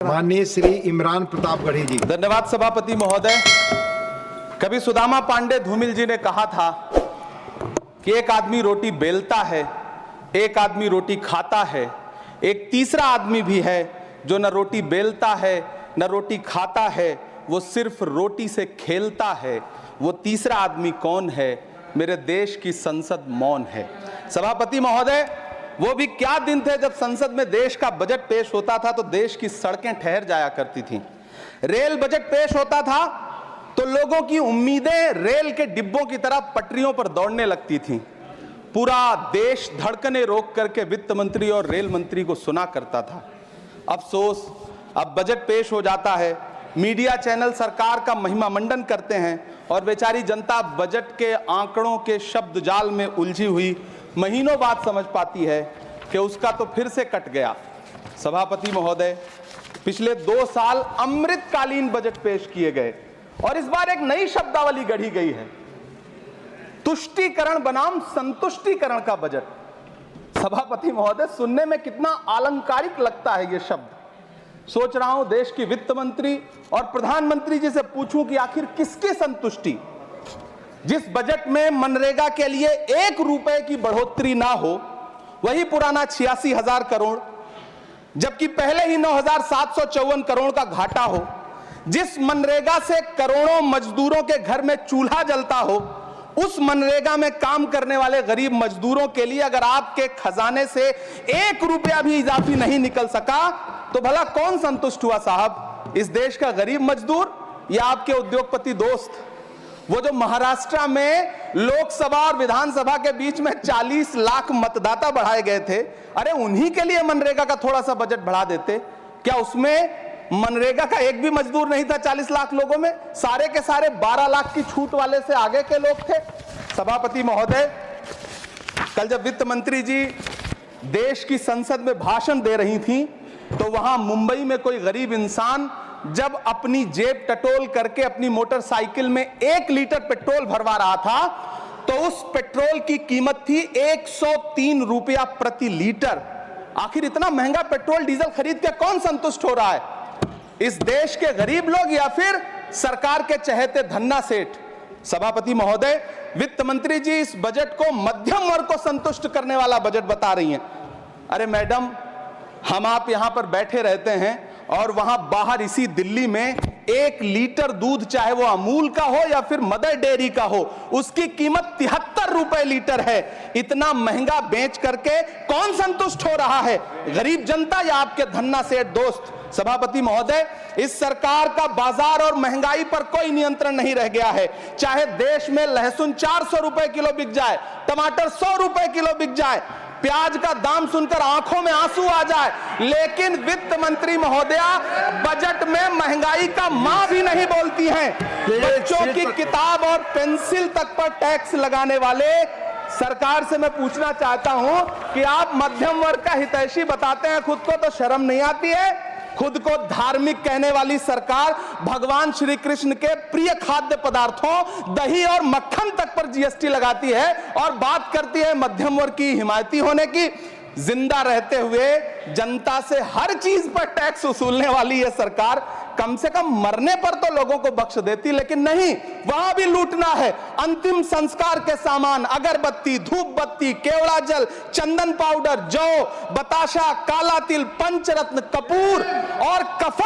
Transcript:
माननीय श्री इमरान प्रतापगढ़ी जी। धन्यवाद सभापति महोदय। कभी सुदामा पांडे धूमिल जी ने कहा था कि एक आदमी रोटी बेलता है, एक आदमी रोटी खाता है, एक तीसरा आदमी भी है जो न रोटी बेलता है न रोटी खाता है, वो सिर्फ रोटी से खेलता है। वो तीसरा आदमी कौन है? मेरे देश की संसद मौन है। सभापति महोदय, वो भी क्या दिन थे जब संसद में देश का बजट पेश होता था तो देश की सड़कें ठहर जाया करती थीं। रेल बजट पेश होता था तो लोगों की उम्मीदें रेल के डिब्बों की तरह पटरियों पर दौड़ने लगती थीं। पूरा देश धड़कने रोक करके वित्त मंत्री और रेल मंत्री को सुना करता था। अफसोस, अब बजट पेश हो जाता है, मीडिया चैनल सरकार का महिमा मंडन करते हैं और बेचारी जनता बजट के आंकड़ों के शब्द जाल में उलझी हुई महीनों बाद समझ पाती है कि उसका तो फिर से कट गया। सभापति महोदय, पिछले 2 साल अमृतकालीन बजट पेश किए गए और इस बार एक नई शब्दावली गढ़ी गई है, तुष्टीकरण बनाम संतुष्टीकरण का बजट। सभापति महोदय, सुनने में कितना अलंकारिक लगता है ये शब्द। सोच रहा हूं देश की वित्त मंत्री और प्रधानमंत्री जी से पूछूं कि आखिर किसकी संतुष्टि? जिस बजट में मनरेगा के लिए 1 रुपए की बढ़ोतरी ना हो, वही पुराना 86,000 करोड़, जबकि पहले ही 9,754 करोड़ का घाटा हो, जिस मनरेगा से करोड़ों मजदूरों के घर में चूल्हा जलता हो, उस मनरेगा में काम करने वाले गरीब मजदूरों के लिए अगर आपके खजाने से 1 रुपया भी इजाफी नहीं निकल सका तो भला कौन संतुष्ट हुआ साहब? इस देश का गरीब मजदूर या आपके उद्योगपति दोस्त? वो जो महाराष्ट्र में लोकसभा और विधानसभा के बीच में 40 लाख मतदाता बढ़ाए गए थे, अरे उन्हीं के लिए मनरेगा का थोड़ा सा बजट बढ़ा देते। क्या उसमें मनरेगा का एक भी मजदूर नहीं था? 40 लाख लोगों में सारे के सारे 12 लाख की छूट वाले से आगे के लोग थे। सभापति महोदय, कल जब वित्त मंत्री जी देश की संसद में भाषण दे रही थी तो वहां मुंबई में कोई गरीब इंसान जब अपनी जेब टटोल करके अपनी मोटरसाइकिल में 1 लीटर पेट्रोल भरवा रहा था तो उस पेट्रोल की कीमत थी 103 रुपया प्रति लीटर। आखिर इतना महंगा पेट्रोल डीजल खरीद के कौन संतुष्ट हो रहा है? इस देश के गरीब लोग या फिर सरकार के चहेते धन्ना सेठ? सभापति महोदय, वित्त मंत्री जी इस बजट को मध्यम वर्ग को संतुष्ट करने वाला बजट बता रही हैं। अरे मैडम, हम आप यहां पर बैठे रहते हैं और वहां बाहर इसी दिल्ली में 1 लीटर दूध, चाहे वो अमूल का हो या फिर मदर डेयरी का हो, उसकी कीमत 73 रुपए लीटर है। इतना महंगा बेच करके कौन संतुष्ट हो रहा है? गरीब जनता या आपके धन्ना सेठ दोस्त? सभापति महोदय, इस सरकार का बाजार और महंगाई पर कोई नियंत्रण नहीं रह गया है। चाहे देश में लहसुन 400 रुपए किलो बिक जाए, टमाटर 100 रुपए किलो बिक जाए, प्याज का दाम सुनकर आंखों में आंसू आ जाए, लेकिन वित्त मंत्री महोदया बजट में महंगाई का मां भी नहीं बोलती हैं। बच्चों की किताब और पेंसिल तक पर टैक्स लगाने वाले सरकार से मैं पूछना चाहता हूं कि आप मध्यम वर्ग का हितैषी बताते हैं खुद को, तो शर्म नहीं आती है? खुद को धार्मिक कहने वाली सरकार भगवान श्री कृष्ण के प्रिय खाद्य पदार्थों दही और मक्खन तक पर जीएसटी लगाती है और बात करती है मध्यम वर्ग की हिमायती होने की। जिंदा रहते हुए जनता से हर चीज पर टैक्स वसूलने वाली यह सरकार कम से कम मरने पर तो लोगों को बख्श देती, लेकिन नहीं, वहां भी लूटना है। अंतिम संस्कार के सामान अगरबत्ती, धूप बत्ती, केवड़ा जल, चंदन पाउडर, जौ, बताशा, काला तिल, पंचरत्न, कपूर और कफन